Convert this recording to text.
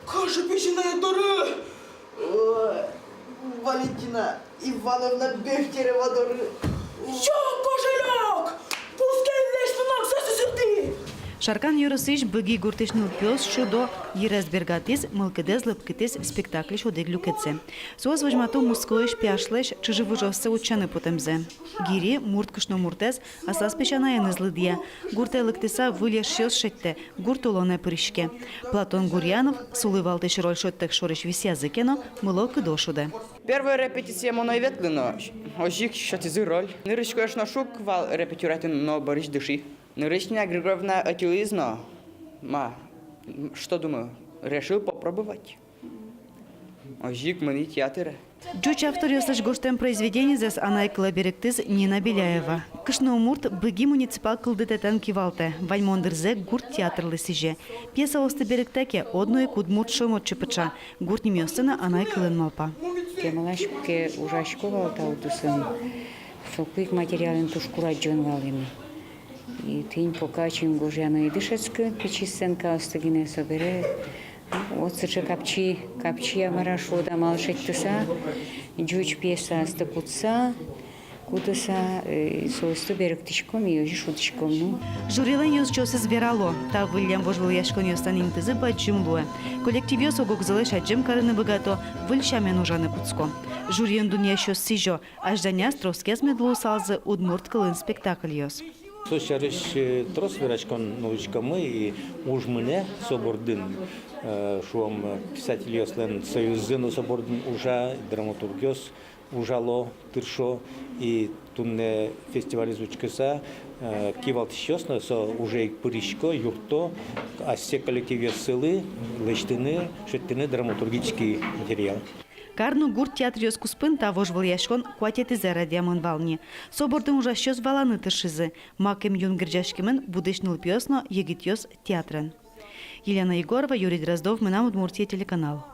Каша печеная доры! Валентина Ивановна Бехтерева доры! Я кошелек! Пускай лезь нам сосыды! Шаркан Юросыч быги гуртышныл пёс шудо Ерезбергатис мылкыдез лыпкытис спектакль шудег люкетсе. Соз вожмату мускоиш пяшлеш чижевужовсе учаны потемзе. Гири мурткышно муртез асас пешанаен излыдия. Гурте лыктыса вылеш шёс шетте, гуртулоне пырышке. Платон Гурьянов сулывалтыш роль шоттек шориш висязыкено мыло кыдошуде. Первая репетиция моной ветлено. Ожик шатизы роль. Нырышкош на шук вал репетюратин но борщ души. Нырышня Григорьевна атеизно. Что думаю? Решил попробовать. Ожик мани театра. Джуч автор ёслыш гоштем произведений зес Анай Клаберектиз Нина Беляева. Кышно умурт быги муниципал кылдытетен кивалте. Вальмондырзе гурт театрлы сиже. Пьеса осты беректеке одной кудмурт шомот чепыча. Гурт немёстына Анай кылын малпа. Кемалашке ужашкова таутусын. Сокуик материалын тушкурать жон валыми. И тень покачин гожяно и дышецкую печистенка остагине собере. Вот сыча капчи амарашу да малшеттыса, джуч пьеса астакутса, кутыса соусты беректичком и ожи шутичком. Журилен ёс чосыз верало. Та выльям божвыл яшкон ёстан интызы баджим луэ. Коллектив ёс огогзылыш аджим карыны богато, выльшамен ужаны пуцко. Журien дуния щос сижо, ажданя строскез медлу салзы удмурт кылын спектакль ёс. Сочарыш трос верачкон научкамы и ужмыне собордын. Шуам писатель ёслен союзын собордын ужа, драматург ёс ужало тыршо и тунне фестиваль звучкаса кивалт щосно со уже пыришко юрто, а все коллективы сылы, лештыны, шеттыны драматургический материал. Карну гурт театр ёс куспын тавож выл яшкон куатетизе радиамын вални. Собордын ужа щос валаны тыршызы. Макем юнгерджашкимен будышныл пьёсно егит ёс театрын. Елена Егорова, Юрий Дроздов, Мынам Удмуртия телеканал.